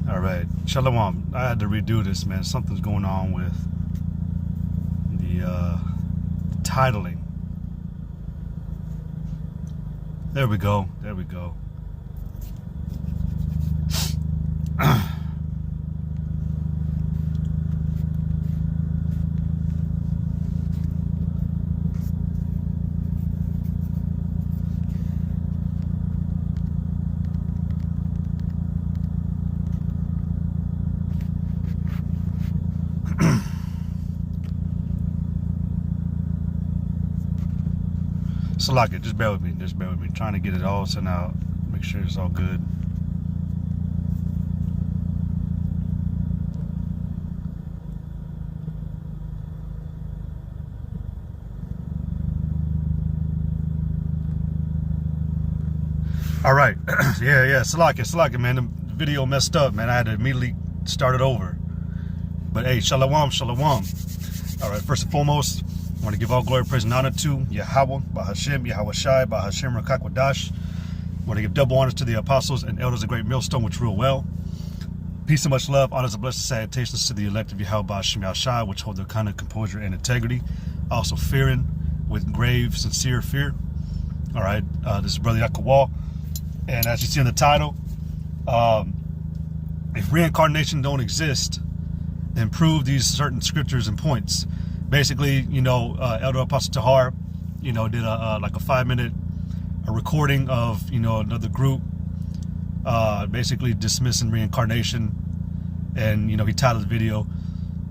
All right, Shalom. I had to redo this, man. Something's going on with the titling. There we go. There we go. Salaka, just bear with me. Just bear with me. Trying to get it all sent out. Make sure it's all good. All right. yeah. Salaka, man. The video messed up, man. I had to immediately start it over. But hey, shalom. All right. First and foremost, I want to give all glory, praise, and honor to Yahweh, Bahashem, Yahweh Shai, Bahashem, Rakakwadash. I want to give double honors to the apostles and elders of Great Millstone, which rule well. Peace and much love, honors and blessings, salutations to the elect of Yahweh, Bahashem, Yahweh Shai, which hold their kind of composure and integrity. Also fearing with grave, sincere fear. All right, this is Brother Yakawal. And as you see in the title, if reincarnation don't exist, then prove these certain scriptures and points. Basically, Elder Apostle Tahar, did like a 5-minute recording of, another group, basically dismissing reincarnation. And, he titled the video,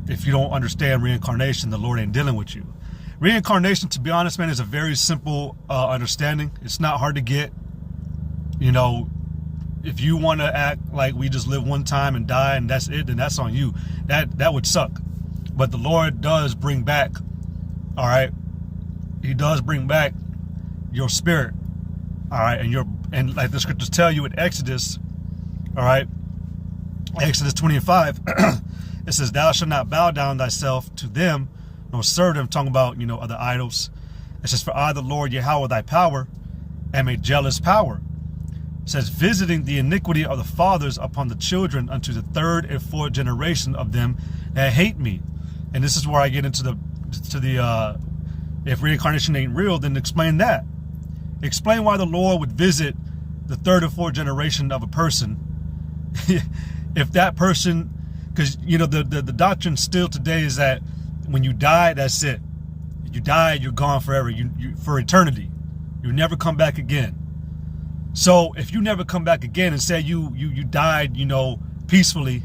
"If you don't understand reincarnation, the Lord ain't dealing with you." Reincarnation, to be honest, man, is a very simple understanding. It's not hard to get. If you want to act like we just live one time and die and that's it, then that's on you. That would suck. But the Lord does bring back, all right? He does bring back your spirit, all right? And like the scriptures tell you in Exodus, all right? Exodus 20:5, it says, "Thou shalt not bow down thyself to them, nor serve them," talking about, other idols. It says, "For I, the Lord Yahweh, thy power, am a jealous power." It says, "Visiting the iniquity of the fathers upon the children unto the third and fourth generation of them that hate me." And this is where I get into the if reincarnation ain't real, then explain that. Explain why the Lord would visit the third or fourth generation of a person. If that person, because the doctrine still today is that when you die, that's it. You die, you're gone forever. You for eternity. You never come back again. So if you never come back again and say you died, peacefully,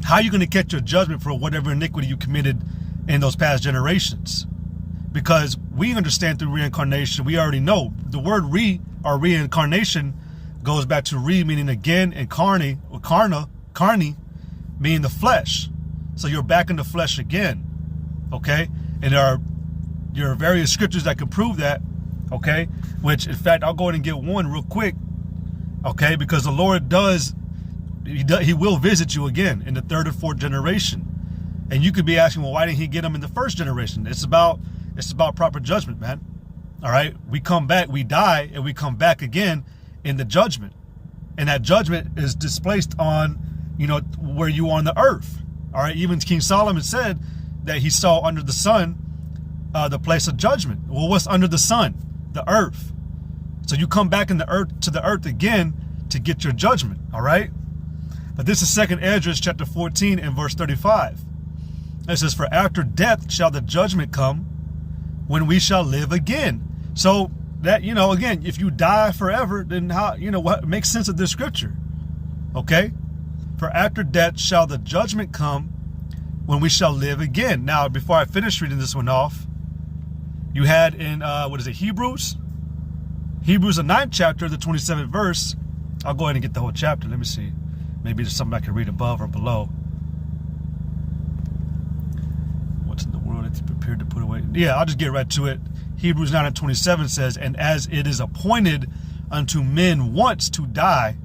how are you going to catch your judgment for whatever iniquity you committed in those past generations? Because we understand through reincarnation, we already know the word reincarnation goes back to meaning again, and carne, meaning the flesh. So you're back in the flesh again. Okay. And there are various scriptures that can prove that. Okay. Which in fact, I'll go ahead and get one real quick. Okay. Because the Lord He will visit you again in the third or fourth generation. And you could be asking, well, why didn't he get them in the first generation? It's about proper judgment, man. All right. We come back, we die, and we come back again in the judgment. And that judgment is displaced on, where you are on the earth. All right. Even King Solomon said that he saw under the sun the place of judgment. Well, what's under the sun? The earth. So you come back to the earth again to get your judgment. All right. But this is 2nd Esdras chapter 14 and verse 35. It says, "For after death shall the judgment come, when we shall live again." So that, again, if you die forever, then how, what makes sense of this scripture? Okay. "For after death shall the judgment come, when we shall live again." Now, before I finish reading this one off, you had in, Hebrews? Hebrews, the 9th chapter, the 27th verse. I'll go ahead and get the whole chapter. Let me see. Maybe there's something I can read above or below. What's in the world that you prepared to put away? Yeah, I'll just get right to it. Hebrews 9 and 27 says, "And as it is appointed unto men once to die,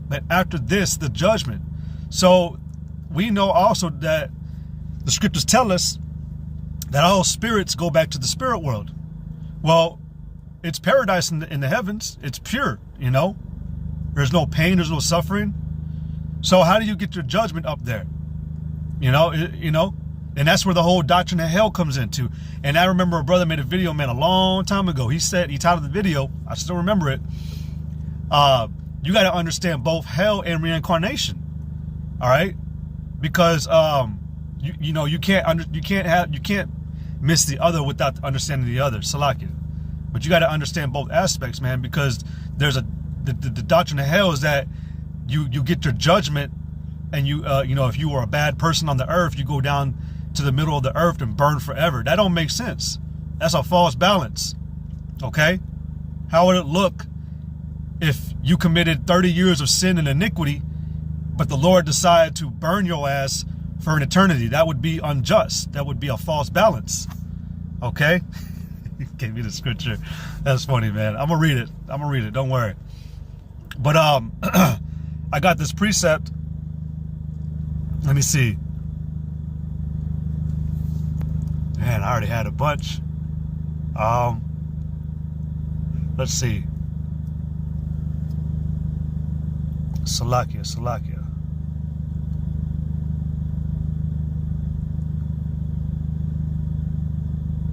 but after this the judgment." So we know also that the scriptures tell us that all spirits go back to the spirit world. Well, it's paradise in the heavens. It's pure, There's no pain. There's no suffering. So how do you get your judgment up there? And that's where the whole doctrine of hell comes into. And I remember a brother made a video, man, a long time ago. He titled the video, I still remember it. You got to understand both hell and reincarnation. All right, because you can't miss the other without understanding the other. Salakia. But you got to understand both aspects, man, because there's the doctrine of hell is that you get your judgment, and if you were a bad person on the earth, you go down to the middle of the earth and burn forever. That don't make sense. That's a false balance. Okay? How would it look if you committed 30 years of sin and iniquity, but the Lord decided to burn your ass for an eternity? That would be unjust. That would be a false balance. Okay? He gave me the scripture. That's funny, man. I'm gonna read it. Don't worry. But I got this precept. Let me see. Man, I already had a bunch. Let's see. Salakia.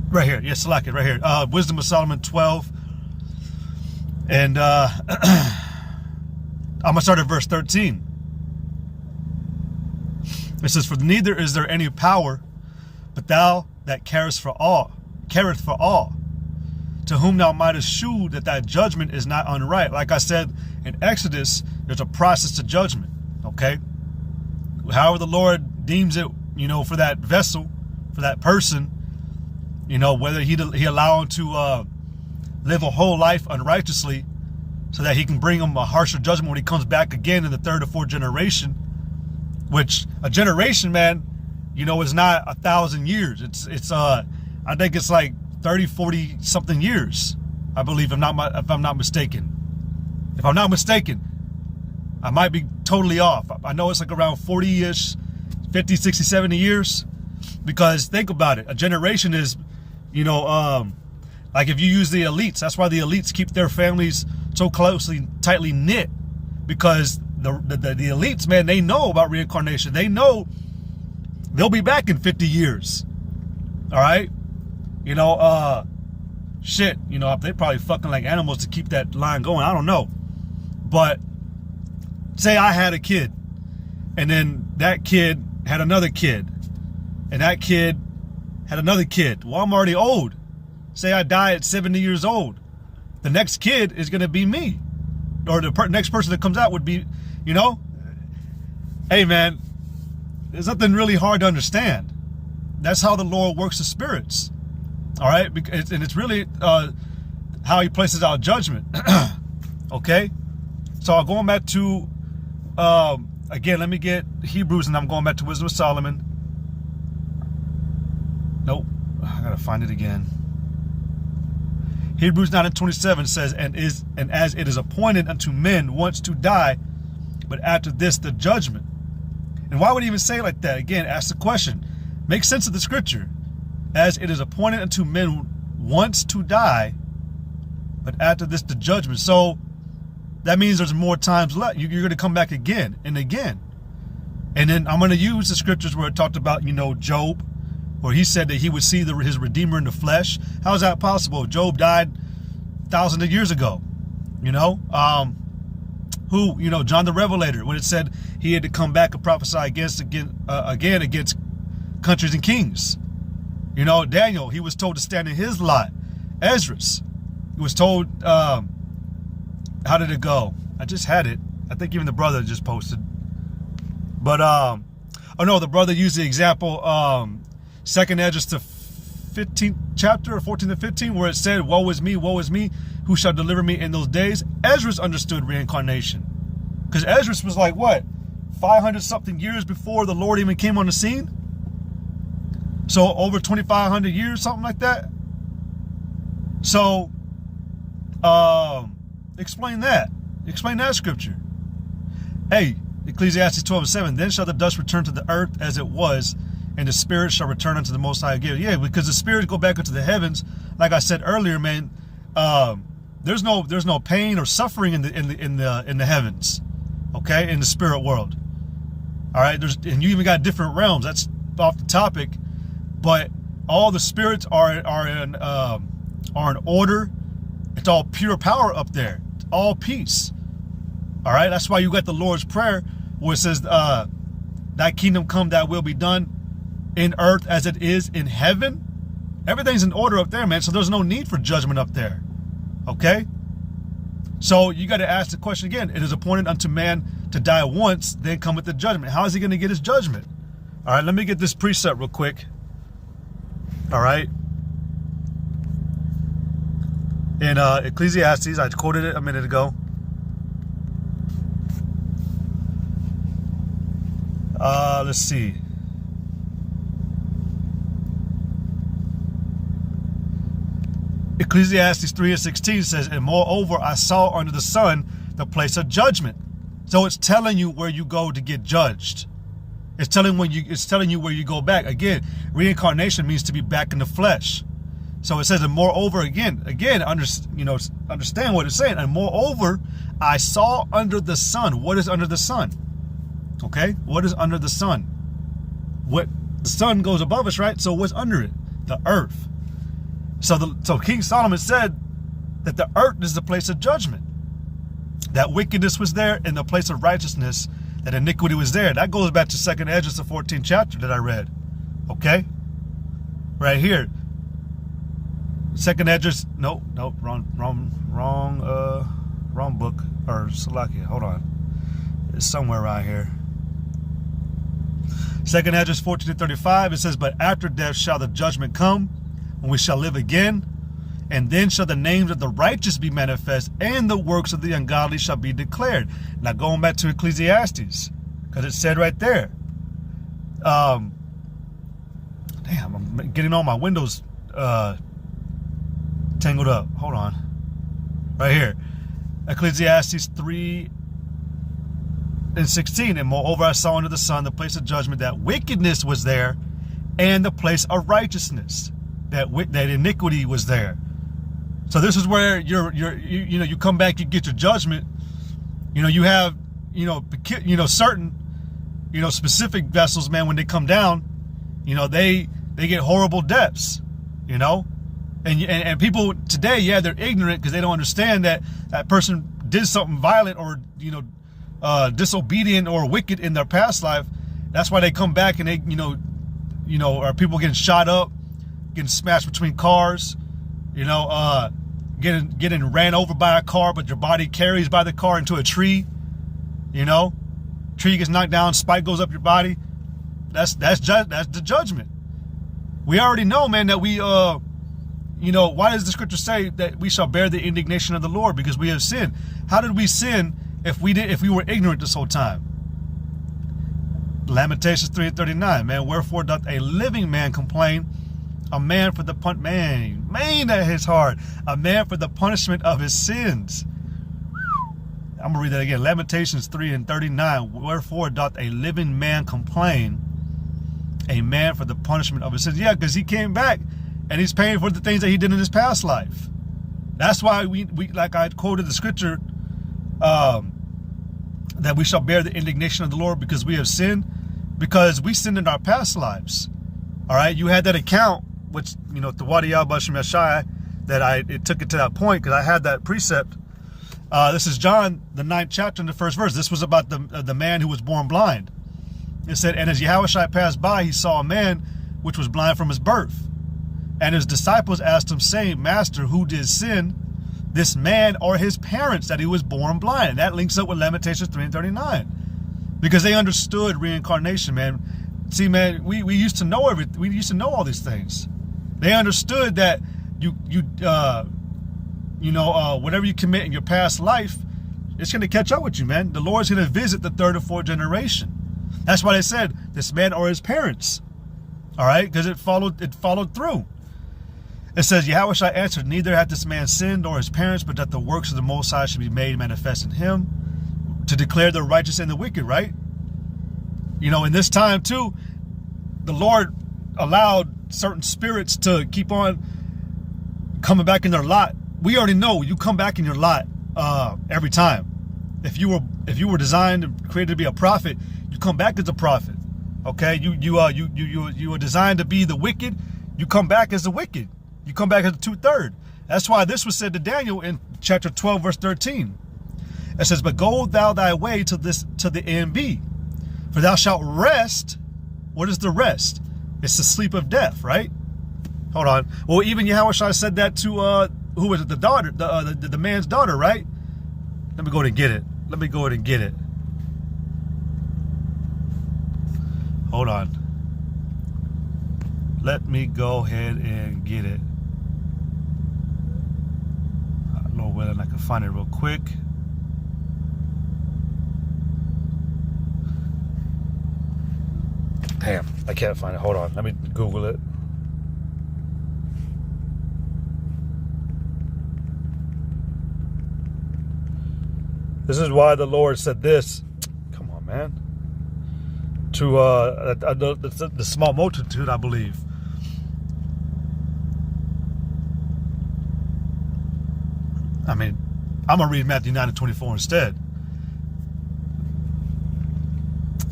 Right here. Yeah, Salakia, right here. Wisdom of Solomon 12. And I'm going to start at verse 13. It says, "For neither is there any power, but thou that carest for all, to whom thou mightest shew that thy judgment is not unright." Like I said in Exodus, there's a process to judgment. Okay, however the Lord deems it, for that vessel, for that person, whether he allow him to live a whole life unrighteously, so that he can bring him a harsher judgment when he comes back again in the third or fourth generation. Which a generation, man, is not 1,000 years. It's I think it's like 30, 40 something years, I believe, if I'm not mistaken. If I'm not mistaken, I might be totally off. I know it's like around 40-ish, 50, 60, 70 years. Because think about it. A generation is, like if you use the elites, that's why the elites keep their families so tightly knit. Because the elites, man, they know about reincarnation. They know they'll be back in 50 years. All right? They probably fucking like animals to keep that line going. I don't know. But say I had a kid, and then that kid had another kid, and that kid had another kid. Well, I'm already old. Say I die at 70 years old. The next kid is going to be me. Or the next person that comes out would be, Hey, man, there's nothing really hard to understand. That's how the Lord works the spirits. All right? And it's really how he places out judgment. Okay? So going back to, again, let me get Hebrews, and I'm going back to Wisdom of Solomon. Nope. I got to find it again. Hebrews 9:27 says, and as it is appointed unto men once to die, but after this the judgment. And why would he even say it like that? Again, ask the question. Make sense of the scripture. As it is appointed unto men once to die, but after this the judgment. So that means there's more times left. You're going to come back again and again. And then I'm going to use the scriptures where it talked about, Job, where he said that he would see his Redeemer in the flesh. How is that possible? Job died thousands of years ago. John the Revelator, when it said he had to come back and prophesy again against countries and kings. Daniel, he was told to stand in his lot. Esdras, he was told, how did it go? I just had it. I think even the brother just posted. But, the brother used the example, 2nd Esdras to 15th chapter, or 14 to 15, where it said, woe is me, who shall deliver me in those days? Esdras understood reincarnation. Because Esdras was like, what, 500 something years before the Lord even came on the scene? So over 2,500 years, something like that. So, explain that. Explain that scripture. Hey, Ecclesiastes 12:7, then shall the dust return to the earth as it was, and the spirit shall return unto the Most High again. Yeah, because the spirit go back into the heavens. Like I said earlier, man, there's no pain or suffering in the heavens, okay, in the spirit world. All right, and you even got different realms. That's off the topic, but all the spirits are in order. It's all pure power up there. It's all peace. All right, that's why you got the Lord's Prayer where it says, "Thy kingdom come, thy will be done in earth as it is in heaven." Everything's in order up there, man. So there's no need for judgment up there. Okay? So you got to ask the question again. It is appointed unto man to die once, then cometh the judgment. How is he going to get his judgment? All right, let me get this precept real quick. All right. In Ecclesiastes, I quoted it a minute ago. Let's see. Ecclesiastes 3:16 says, "And moreover, I saw under the sun the place of judgment." So it's telling you where you go to get judged. It's telling you where you go back. Again, reincarnation means to be back in the flesh. So it says, "And moreover," again, understand what it's saying. "And moreover, I saw under the sun." What is under the sun? Okay, what is under the sun? What the sun goes above us, right? So what's under it? The earth. So King Solomon said that the earth is the place of judgment. That wickedness was there, and the place of righteousness, that iniquity was there. That goes back to 2nd Esdras, the 14th chapter that I read. Okay? Right here. 2nd Esdras, no, wrong book, or Salakia, hold on. It's somewhere around here. 2nd Esdras 14:35, it says, "But after death shall the judgment come, when we shall live again, and then shall the names of the righteous be manifest, and the works of the ungodly shall be declared." Now going back to Ecclesiastes, because it said right there. Damn, I'm getting all my windows tangled up. Hold on. Right here. Ecclesiastes 3:16, "And moreover I saw under the sun the place of judgment, that wickedness was there, and the place of righteousness, that iniquity was there." So this is where you come back, you get your judgment. You have certain specific vessels, man. When they come down, they get horrible deaths. And people today, yeah, they're ignorant because they don't understand that person did something violent or disobedient or wicked in their past life. That's why they come back and they or people getting shot up, getting smashed between cars, getting ran over by a car, but your body carries by the car into a tree. Tree gets knocked down, spike goes up your body. That's the judgment. We already know, man, that we why does the scripture say that we shall bear the indignation of the Lord? Because we have sinned. How did we sin if we were ignorant this whole time? Lamentations 3:39, man, "Wherefore doth a living man complain? A man for the that hits hard. A man for the punishment of his sins." I'm gonna read that again. Lamentations 3:39. "Wherefore doth a living man complain? A man for the punishment of his sins." Yeah, because he came back and he's paying for the things that he did in his past life. That's why we like I quoted the scripture, that we shall bear the indignation of the Lord because we have sinned, because we sinned in our past lives. All right, you had that account, which the Wadi al-Bashim Yashai, that it took it to that point because I had that precept. This is John, the 9th chapter, in the 1st verse. This was about the man who was born blind. It said, "And as Yahushua passed by, he saw a man which was blind from his birth. And his disciples asked him, saying, Master, who did sin, this man or his parents, that he was born blind?" And that links up with Lamentations 3:39. Because they understood reincarnation, man. See, man, we used to know everything. We used to know all these things. They understood that whatever you commit in your past life, it's going to catch up with you, man. The Lord's going to visit the 3rd or 4th generation. That's why they said this man or his parents. All right, because it followed through. It says, Yahushua answered, "Neither hath this man sinned nor his parents, but that the works of the Most High should be made manifest in him, to declare the righteous and the wicked," right? In this time too, the Lord allowed certain spirits to keep on coming back in their lot we already know you come back in your lot every time. If you were designed and created to be a prophet, you come back as a prophet. Okay, you were designed to be the wicked, you come back as the wicked. You come back as the 2/3. That's why this was said to Daniel in chapter 12, verse 13. It says, "But go thou thy way to the end be, for thou shalt rest." What is the rest? It's the sleep of death, right? Hold on. Well, even Yahushua said that to who was it? The daughter, the man's daughter, right? Let me go ahead and get it. Let me go ahead and get it. Hold on. Let me go ahead and get it. I don't know whether I can find it real quick. Damn, I can't find it. Hold on. Let me Google it. This is why the Lord said this. Come on, man. To the small multitude, I believe. I mean, I'm going to read Matthew 9:24 instead.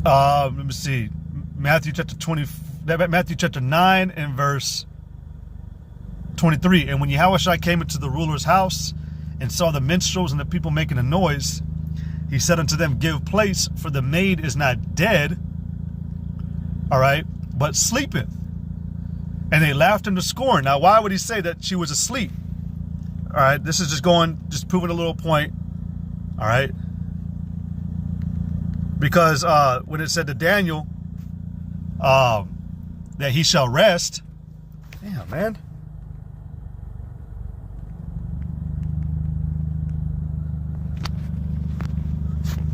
Let me see. Matthew chapter 9 and verse 23. "And when Yahushua came into the ruler's house and saw the minstrels and the people making a noise, he said unto them, Give place, for the maid is not dead, all right, but sleepeth. And they laughed him to scorn." Now, why would he say that she was asleep? All right, this is just proving a little point, all right? Because when it said to Daniel that he shall rest, damn, man.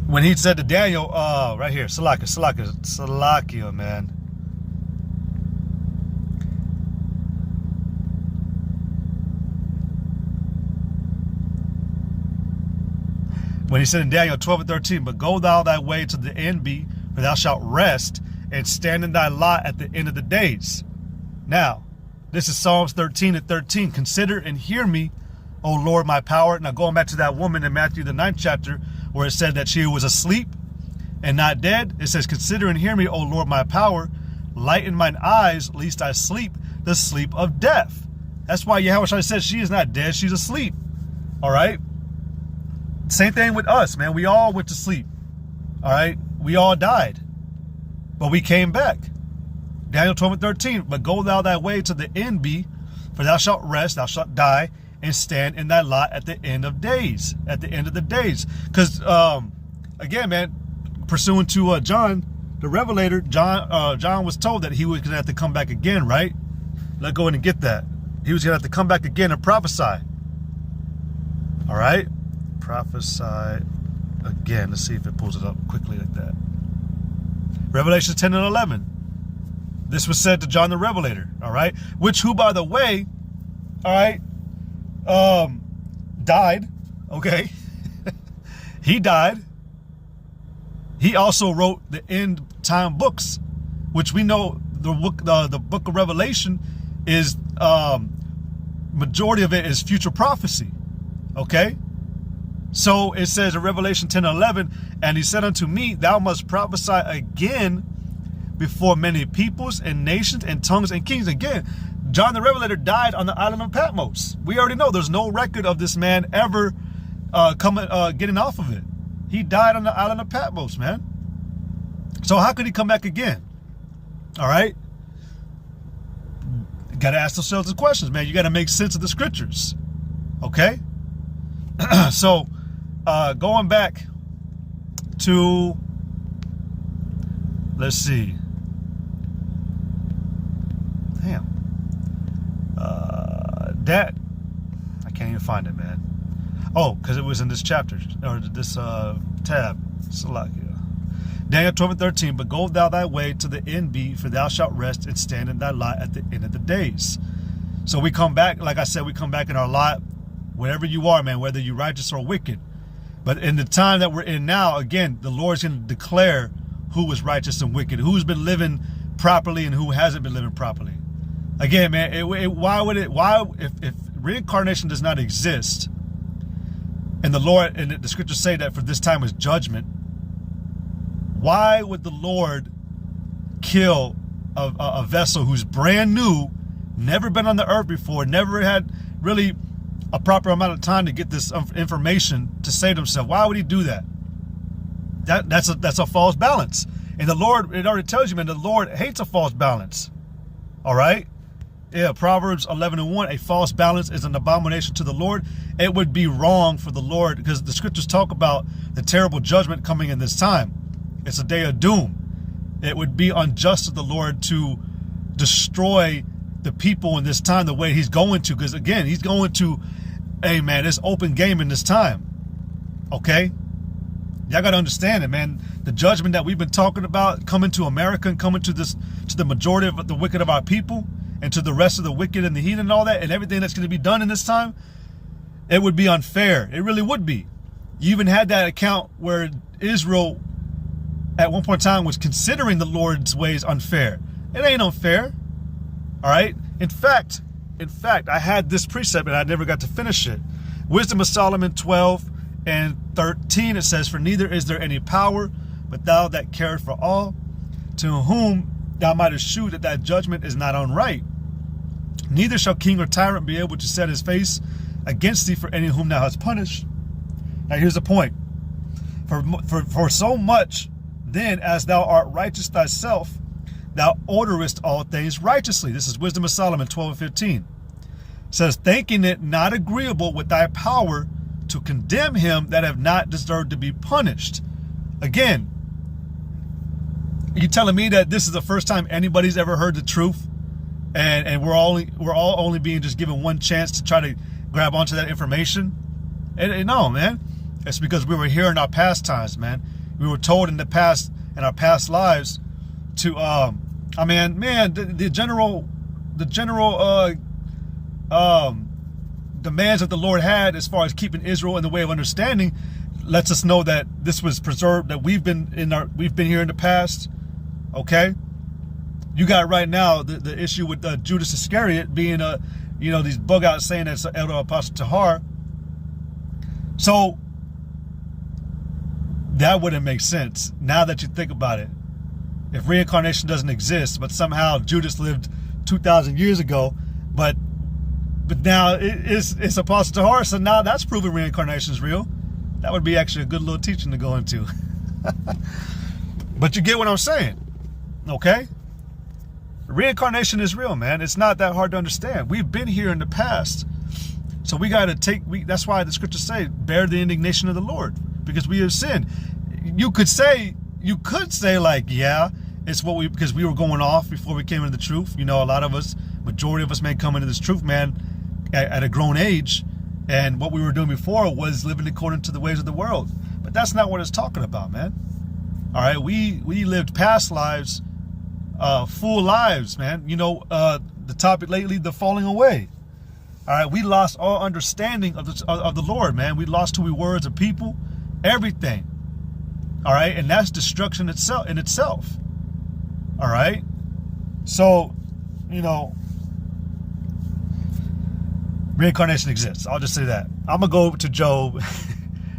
When he said to Daniel, right here, Salakia, man. When he said in Daniel 12 and 13, "But go thou thy way to the end be, for thou shalt rest, and stand in thy lot at the end of the days." Now, this is Psalms 13 and 13. "Consider and hear me, O Lord, my power." Now, going back to that woman in Matthew the 9th chapter, where it said that she was asleep and not dead. It says, "Consider and hear me, O Lord, my power. Lighten mine eyes, lest I sleep the sleep of death." That's why Yahushua says she is not dead, she's asleep. All right? Same thing with us, man. We all went to sleep. All right? We all died. But we came back. Daniel 12 and 13. "But go thou thy way to the end be, for thou shalt rest, thou shalt die, and stand in thy lot at the end of days." At the end of the days. Because, again, man, pursuant to John, the Revelator, John was told that he was going to have to come back again, right? Let's go in and get that. He was going to have to come back again and prophesy. All right? Prophesy again. Let's see if it pulls it up quickly like that. Revelation 10 and 11. This was said to John the Revelator, all right? Who, by the way, all right, died, okay? He died. He also wrote the end time books, which we know the book of Revelation is, majority of it is future prophecy, okay? So it says in Revelation 10 and 11, "And he said unto me, Thou must prophesy again before many peoples and nations and tongues and kings." Again, John the Revelator died on the island of Patmos. We already know there's no record of this man ever getting off of it. He died on the island of Patmos, man. So how could he come back again? All right? Got to ask ourselves the questions, man. You got to make sense of the scriptures. Okay? So, going back to, let's see. Damn. That, I can't even find it, man. Oh, because it was in this chapter, or this tab. Salakia. Daniel 12 and 13, "But go thou thy way to the end be, for thou shalt rest and stand in thy lot at the end of the days." So we come back, like I said, we come back in our lot, wherever you are, man, whether you're righteous or wicked. But in the time that we're in now, again, the Lord's going to declare who is righteous and wicked, who's been living properly and who hasn't been living properly. Again, man, if reincarnation does not exist, and the Lord, and the scriptures say that for this time is judgment, why would the Lord kill a vessel who's brand new, never been on the earth before, never had really a proper amount of time to get this information to save himself? Why would he do that? That's a false balance. And the Lord, it already tells you, man, the Lord hates a false balance. All right? Yeah, Proverbs 11:1, a false balance is an abomination to the Lord. It would be wrong for the Lord, because the scriptures talk about the terrible judgment coming in this time. It's a day of doom. It would be unjust of the Lord to destroy the people in this time the way he's going to, because again, he's going to, hey man, it's open game in this time. Okay? Y'all got to understand it, man. The judgment that we've been talking about coming to America and coming to the majority of the wicked of our people, and to the rest of the wicked and the heathen and all that, and everything that's going to be done in this time, it would be unfair. It really would be. You even had that account where Israel at one point in time was considering the Lord's ways unfair. It ain't unfair. All right. In fact, I had this precept and I never got to finish it. Wisdom of Solomon 12:13, it says, for neither is there any power but thou that careth for all, to whom thou mightest shew that thy judgment is not unright. Neither shall king or tyrant be able to set his face against thee for any whom thou hast punished. Now here's the point. For so much then as thou art righteous thyself, thou orderest all things righteously. This is Wisdom of Solomon 12:15. It says, thinking it not agreeable with thy power to condemn him that have not deserved to be punished. Again, you telling me that this is the first time anybody's ever heard the truth, and we're all only being just given one chance to try to grab onto that information? And no, man. It's because we were here in our past times, man. We were told in the past, in our past lives, to the general demands that the Lord had as far as keeping Israel in the way of understanding lets us know that this was preserved, that we've been here in the past. Okay, you got right now the issue with Judas Iscariot being these bug outs saying that's Elder Apostle Tahar. So that wouldn't make sense now that you think about it. If reincarnation doesn't exist, but somehow Judas lived 2,000 years ago, but now it's Apostle Tahar, so now that's proving reincarnation is real. That would be actually a good little teaching to go into. But you get what I'm saying, okay? Reincarnation is real, man. It's not that hard to understand. We've been here in the past, so we got to that's why the scriptures say, bear the indignation of the Lord, because we have sinned. You could say like, yeah, it's because we were going off before we came into the truth. A lot of us, majority of us may come into this truth, man, at a grown age. And what we were doing before was living according to the ways of the world. But that's not what it's talking about, man. All right, we lived past lives, full lives, man. The topic lately, the falling away. All right, we lost all understanding of the Lord, man. We lost who we were as a people, everything. All right, and that's destruction in itself. All right, so reincarnation exists. I'll just say that. I'm gonna go to Job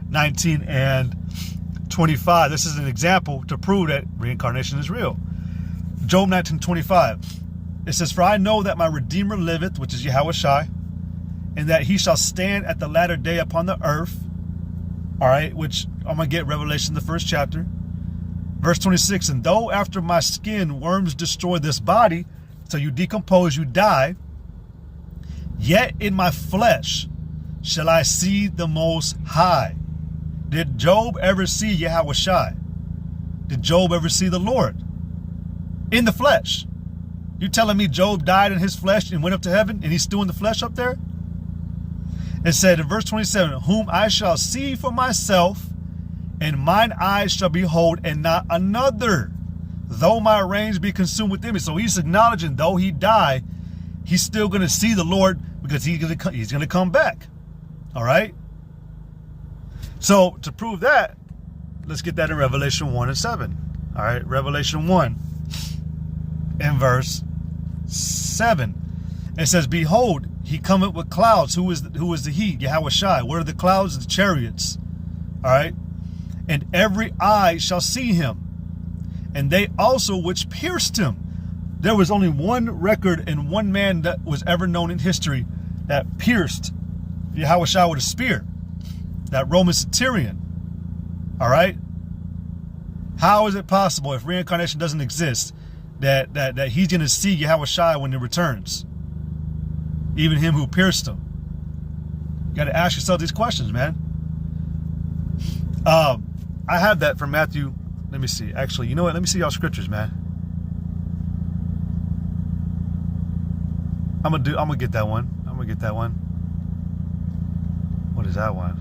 19:25. This is an example to prove that reincarnation is real. Job 19:25. It says, for I know that my Redeemer liveth, which is Yahushua, and that he shall stand at the latter day upon the earth. All right, which I'm going to get Revelation, the 1st chapter. Verse 26, and though after my skin worms destroy this body, so you decompose, you die, yet in my flesh shall I see the Most High. Did Job ever see Yahushua? Did Job ever see the Lord? In the flesh. You telling me Job died in his flesh and went up to heaven and he's still in the flesh up there? It said in verse 27, whom I shall see for myself, and mine eyes shall behold, and not another, though my reins be consumed within me. So he's acknowledging, though he die, he's still going to see the Lord, because he's going to come back. All right? So to prove that, let's get that in Revelation 1:7. All right, Revelation 1 and verse 7. It says, behold, He cometh with clouds. Who is the he? Yahweh Shai. What are the clouds? The chariots. All right. And every eye shall see him, and they also which pierced him. There was only one record and one man that was ever known in history that pierced Yahweh Shai with a spear. That Roman centurion. All right. How is it possible, if reincarnation doesn't exist, that he's going to see Yahweh Shai when he returns? Even him who pierced him. You got to ask yourself these questions, man. I have that from Matthew. Let me see. Actually, you know what? Let me see y'all scriptures, man. I'm gonna get that one. I'm gonna get that one. What is that one?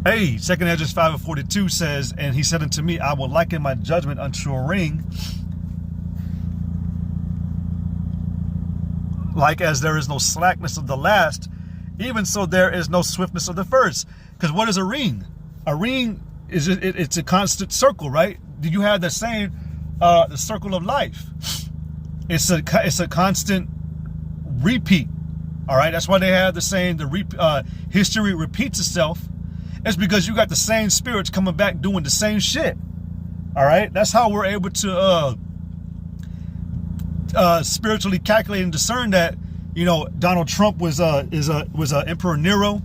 Hey, 2 Ezra 5:42 says, and he said unto me, I will liken my judgment unto a ring, like as there is no slackness of the last, even so there is no swiftness of the first. Because what is a ring? A ring is it's a constant circle, right? Do you have the saying, the circle of life? It's a constant repeat. All right, that's why they have the saying, history repeats itself. It's because you got the same spirits coming back doing the same shit. All right, that's how we're able to spiritually calculate and discern that, you know, Donald Trump was Emperor Nero.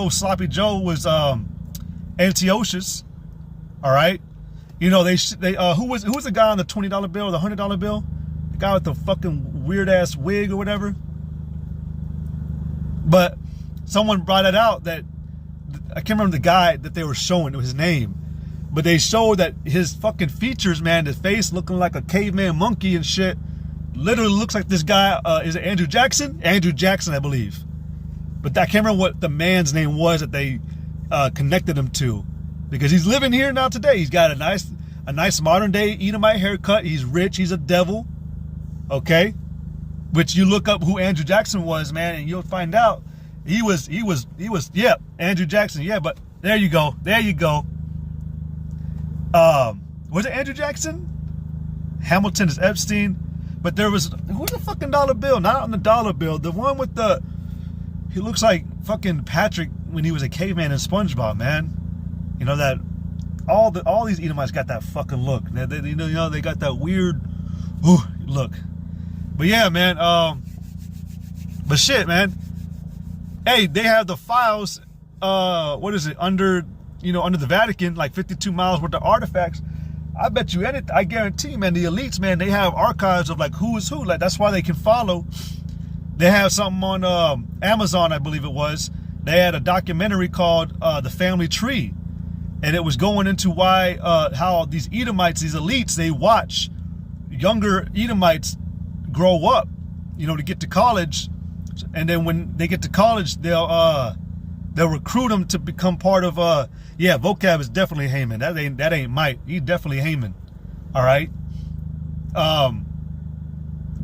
Sloppy Joe was Antiochus. All right, you know who was the guy on the $20 bill, the $100 bill, the guy with the fucking weird ass wig or whatever. But someone brought it out that I can't remember the guy that they were showing his name, but they showed that his fucking features, man, the face looking like a caveman monkey and shit, literally looks like this guy. Is it Andrew Jackson? Andrew Jackson, I believe. But I can't remember what the man's name was that they connected him to, because he's living here now today. He's got a nice modern day Edomite haircut. He's rich. He's a devil. Okay, which you look up who Andrew Jackson was, man, and you'll find out he was yeah, Andrew Jackson. Yeah, but there you go. Was it Andrew Jackson? Hamilton is Epstein. But there was, who's the fucking dollar bill? Not on the dollar bill. The one with he looks like fucking Patrick when he was a caveman in SpongeBob, man. You know that all these Edomites got that fucking look. They got that weird look. But yeah, man. But shit, man. Hey, they have the files. What is it, under the Vatican, like 52 miles worth of artifacts. I bet you anything, I guarantee, man, the elites, man, they have archives of like who is who. Like that's why they can follow. They have something on Amazon, I believe it was. They had a documentary called The Family Tree, and it was going into why how these Edomites, these elites, they watch younger Edomites grow up, to get to college, and then when they get to college, they'll recruit them to become part of vocab is definitely Haman. That ain't Mike. He's definitely Haman. All right.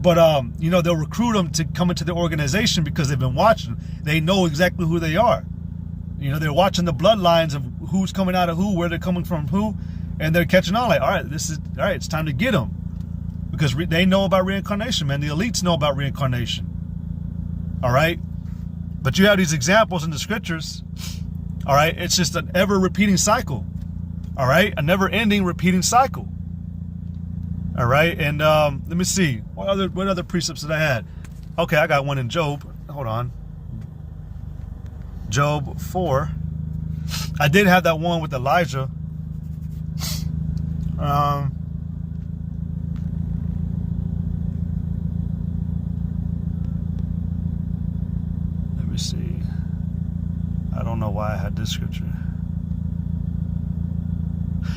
They'll recruit them to come into the organization because they've been watching. They know exactly who they are. They're watching the bloodlines of who's coming out of who, where they're coming from who, and they're catching on like, all right, it's time to get them, because they know about reincarnation, man. The elites know about reincarnation. All right. But you have these examples in the scriptures. All right. It's just an ever repeating cycle. All right. A never ending repeating cycle. All right. And let me see. What other precepts did I have? Okay. I got one in Job. Hold on. Job 4. I did have that one with Elijah. See, I don't know why I had this scripture.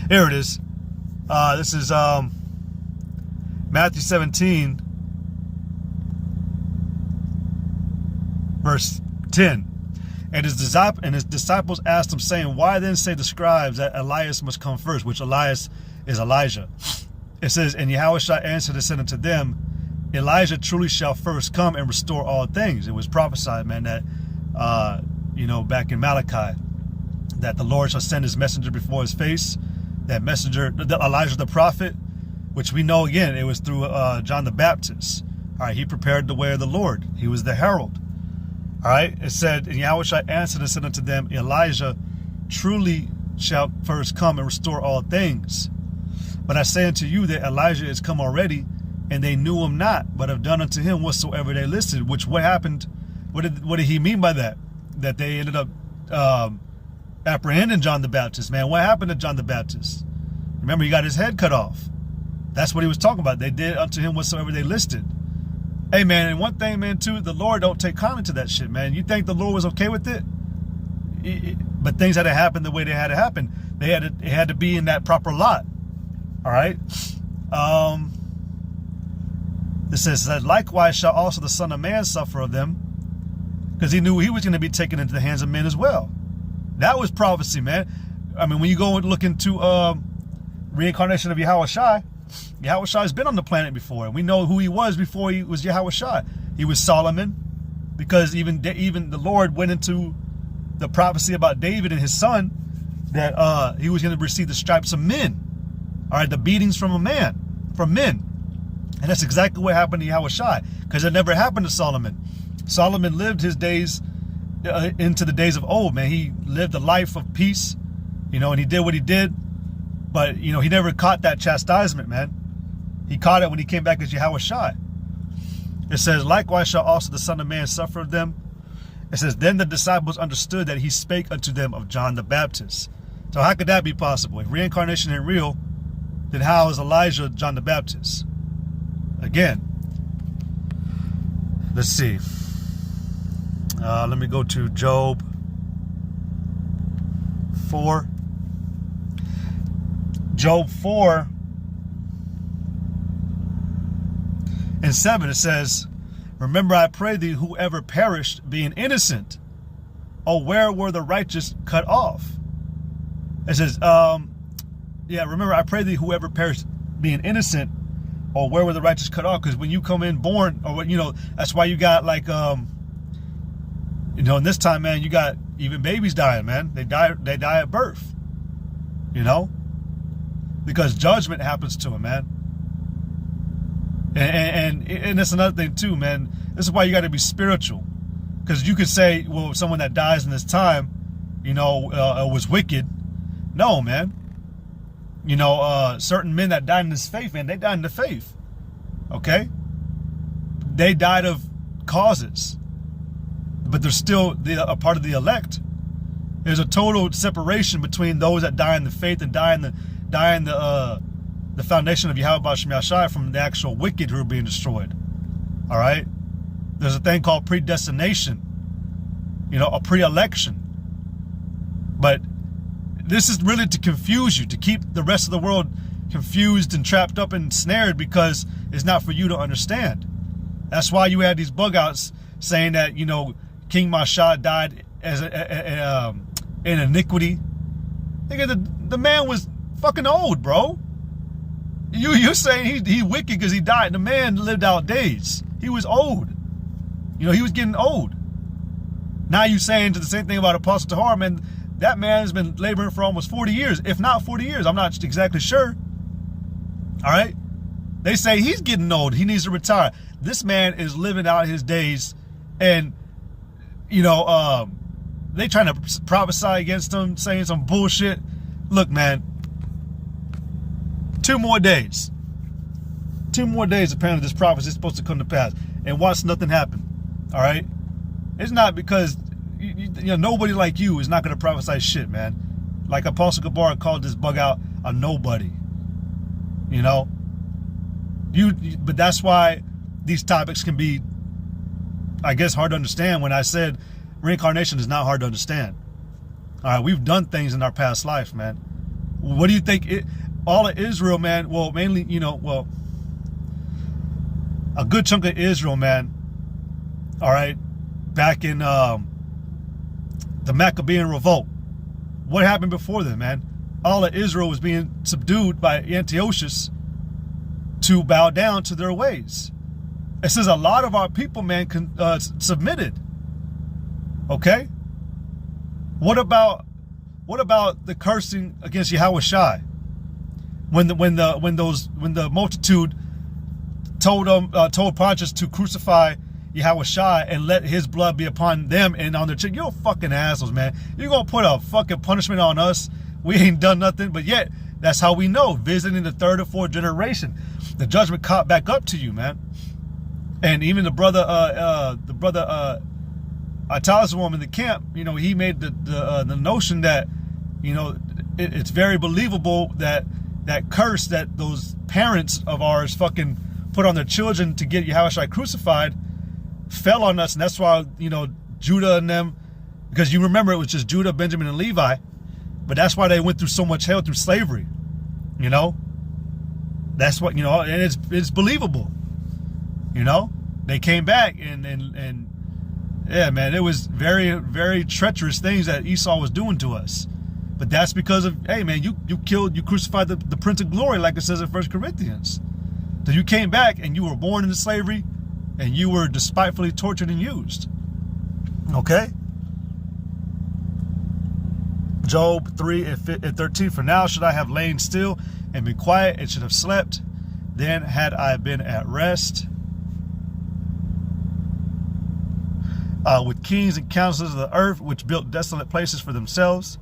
Here it is. This is Matthew 17, verse 10. And his disciples asked him, saying, why then say the scribes that Elias must come first? Which Elias is Elijah. It says, and Yahweh shall answer and said unto them, Elijah truly shall first come and restore all things. It was prophesied, man, that, back in Malachi, that the Lord shall send his messenger before his face. That messenger, Elijah the prophet, which we know, again, it was through John the Baptist. All right, he prepared the way of the Lord. He was the herald. All right, it said, and Yahushua answered and said unto them, Elijah truly shall first come and restore all things. But I say unto you that Elijah is come already, and they knew him not, but have done unto him whatsoever they listed. Which, what happened? What did he mean by that? That they ended up apprehending John the Baptist, man. What happened to John the Baptist? Remember, he got his head cut off. That's what he was talking about. They did unto him whatsoever they listed. Hey, man, and one thing, man, too, the Lord don't take kindly to that shit, man. You think the Lord was okay with it? But things had to happen the way they had to happen. It had to be in that proper lot. All right? It says that likewise shall also the Son of Man suffer of them, because he knew he was going to be taken into the hands of men as well. That was prophecy, man. I mean, when you go and look into reincarnation of Yahushua, Yahushua has been on the planet before, and we know who he was before he was Yahushua. He was Solomon, because even the Lord went into the prophecy about David and his son, that he was going to receive the stripes of men. All right, the beatings from men. And that's exactly what happened to Yahushua, because it never happened to Solomon. Solomon lived his days into the days of old, man. He lived a life of peace, and he did what he did. But, he never caught that chastisement, man. He caught it when he came back as Yahushua. It says, likewise shall also the Son of Man suffer of them. It says, then the disciples understood that he spake unto them of John the Baptist. So how could that be possible? If reincarnation ain't real, then how is Elijah John the Baptist? Again, let's see. Let me go to Job 4. Job 4 and 7, it says, remember, I pray thee, whoever perished being innocent. Oh, where were the righteous cut off? It says, remember, I pray thee, whoever perished being innocent. Or where were the righteous cut off? Because when you come in born, or that's why you got like, in this time, man, you got even babies dying, man. They die at birth, because judgment happens to them, man. And that's another thing too, man. This is why you got to be spiritual, because you could say, well, someone that dies in this time, was wicked. No, man. Certain men that died in this faith, man, they died in the faith. Okay? They died of causes, but they're still a part of the elect. There's a total separation between those that die in the faith and die in the foundation of Yahweh Shem Yahshai from the actual wicked who are being destroyed. All right? There's a thing called predestination, a pre-election. But this is really to confuse you, to keep the rest of the world confused and trapped up and snared, because it's not for you to understand. That's why you had these bug outs saying that, King Masha died as in iniquity. The man was fucking old, bro. You're saying he wicked because he died. The man lived out days. He was old. He was getting old. Now you saying the same thing about Apostle Tahar, man. That man's been laboring for almost 40 years, if not 40 years. I'm not exactly sure. All right? They say he's getting old. He needs to retire. This man is living out his days, and, they trying to prophesy against him, saying some bullshit. Look, man, 2 more days. 2 more days, apparently, this prophecy is supposed to come to pass. And watch nothing happen. All right? It's not because... nobody like you is not going to prophesy shit, man. Like Apostle Gabar called this bug out a nobody. But that's why these topics can be, I guess, hard to understand. When I said reincarnation is not hard to understand. All right, we've done things in our past life, man. What do you think? All of Israel, man. Well, mainly, a good chunk of Israel, man. All right, back in the Maccabean revolt. What happened before then, man? All of Israel was being subdued by Antiochus to bow down to their ways. It says a lot of our people, man, submitted. Okay? What about the cursing against Yahushua? when the multitude told Pontius to crucify Yahushua and let his blood be upon them and on their children. You're fucking assholes, man. You're gonna put a fucking punishment on us. We ain't done nothing, but yet that's how we know. Visiting the third or fourth generation, the judgment caught back up to you, man. And even the brother Italis in the camp, you know, he made the notion that, you know, it's very believable that that curse that those parents of ours fucking put on their children to get Yahushua crucified fell on us. And that's why, you know, Judah and them, because you remember it was just Judah, Benjamin, and Levi, but that's why they went through so much hell through slavery, you know. That's what, you know, and it's believable, you know. They came back and yeah, man, it was very, very treacherous things that Esau was doing to us. But that's because of, hey, man, you crucified the Prince of Glory, like it says in 1 Corinthians. So you came back and you were born into slavery and you were despitefully tortured and used. Okay? Job 3 and 13, for now should I have lain still and been quiet and should have slept, then had I been at rest. With kings and counselors of the earth, which built desolate places for themselves.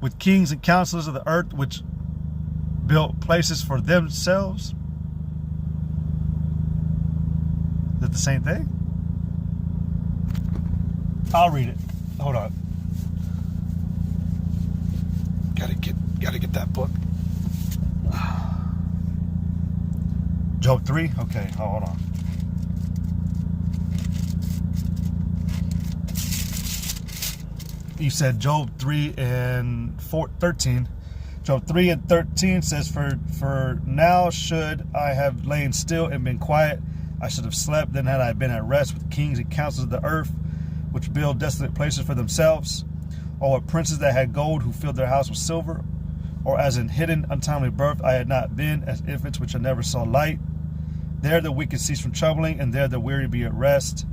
With kings and counselors of the earth, which built places for themselves. Is that the same thing? I'll read it. Hold on. Gotta get that book. Job 3? Okay, hold on. You said Job 3 and 13. Job 3 and 13 says, for now should I have lain still and been quiet, I should have slept, then had I been at rest with kings and councils of the earth, which build desolate places for themselves, or with princes that had gold, who filled their house with silver, or as in hidden untimely birth I had not been, as infants which I never saw light. There the wicked cease from troubling, and there the weary be at rest.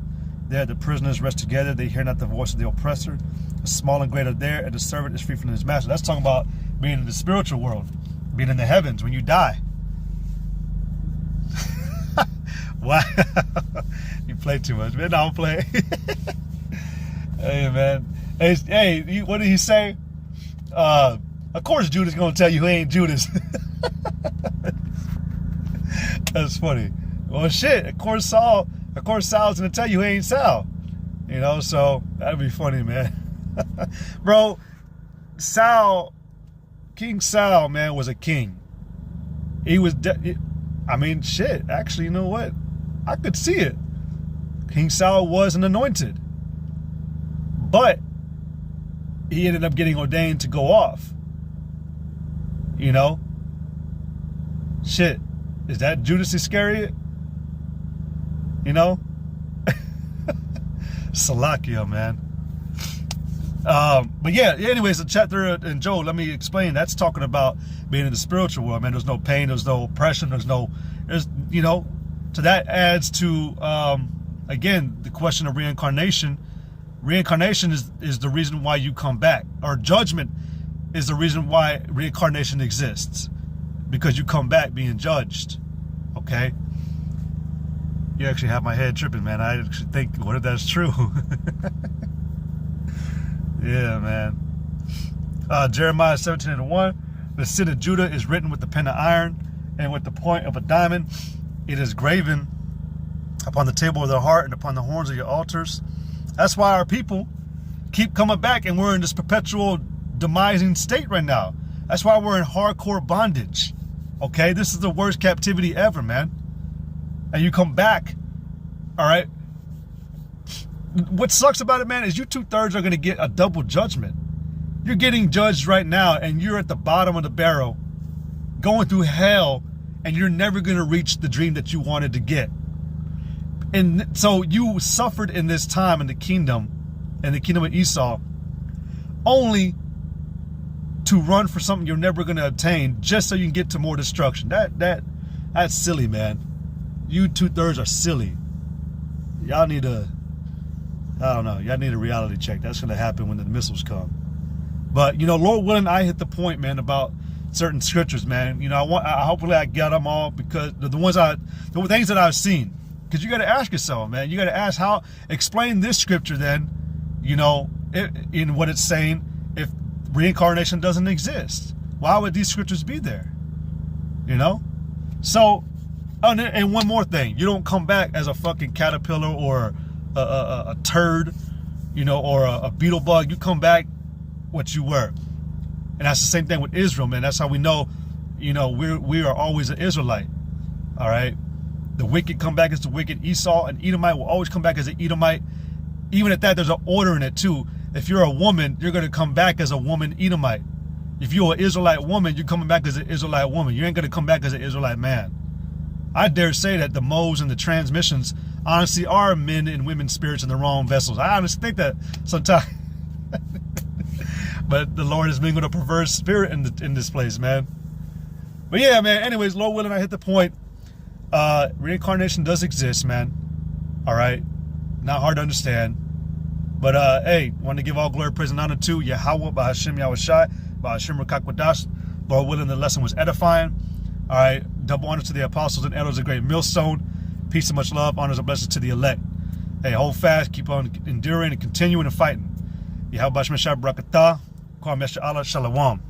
There the prisoners rest together, they hear not the voice of the oppressor. The small and great are there, and the servant is free from his master. That's talking about being in the spiritual world, being in the heavens when you die. Why? You play too much, man. No, I'm playing. Hey, man. Hey, what did he say? Of course Judas gonna tell you he ain't Judas. That's funny. Well, shit. Of course Sal's gonna tell you he ain't Sal. You know, so that'd be funny, man. Bro, King Sal, man, was a king. He was, I mean, shit. Actually, you know what? I could see it. King Sal was an anointed, but he ended up getting ordained to go off. You know? Shit. Is that Judas Iscariot? You know? Salakia, man. But yeah, anyways, the chapter in Job, let me explain. That's talking about being in the spiritual world, man. There's no pain, there's no oppression, there's, you know, so that adds to, again, the question of reincarnation. Reincarnation is the reason why you come back, or judgment is the reason why reincarnation exists, because you come back being judged. Okay? You actually have my head tripping, man. I actually think, what if that's true? Yeah, man. Jeremiah 17:1. The sin of Judah is written with the pen of iron, and with the point of a diamond. It is graven upon the table of their heart and upon the horns of your altars. That's why our people keep coming back, and we're in this perpetual demising state right now. That's why we're in hardcore bondage. Okay? This is the worst captivity ever, man. And you come back, all right? What sucks about it, man, is you 2/3 are going to get a double judgment. You're getting judged right now, and you're at the bottom of the barrel, going through hell, and you're never going to reach the dream that you wanted to get. And so you suffered in this time in the kingdom of Esau, only to run for something you're never going to attain, just so you can get to more destruction. That's silly, man. You 2/3 are silly. Y'all need a, I don't know, y'all need a reality check. That's going to happen when the missiles come. But, you know, Lord willing, I hit the point, man, about certain scriptures, man. You know, hopefully I get them all, because the things that I've seen. Because you got to ask yourself, man. You got to ask explain this scripture then, you know, in what it's saying, if reincarnation doesn't exist. Why would these scriptures be there? You know? So, and one more thing. You don't come back as a fucking caterpillar or a turd, you know, or a beetle bug. You come back what you were. And that's the same thing with Israel, man. That's how we know, you know, we are always an Israelite. All right? The wicked come back as the wicked. Esau, an Edomite, will always come back as an Edomite. Even at that, there's an order in it too. If you're a woman, you're going to come back as a woman Edomite. If you're an Israelite woman, you're coming back as an Israelite woman. You ain't going to come back as an Israelite man. I dare say that the modes and the transmissions honestly are men and women's spirits in the wrong vessels. I honestly think that sometimes. But the Lord is bringing a perverse spirit in this place, man. But yeah, man. Anyways, Lord willing, I hit the point. Reincarnation does exist, man. All right. Not hard to understand. But hey, want to give all glory, praise, and honor to Yahweh, Ba'Hashem Yahushai, Ba'Hashem Rakakwadash. Lord willing, the lesson was edifying. All right. Double honor to the apostles and elders, a great millstone. Peace and much love, honors and blessings to the elect. Hey, hold fast, keep on enduring and continuing and fighting. Yahweh Ba'Hashem Shai Barakatah, Kwam Yasha Allah Shalom.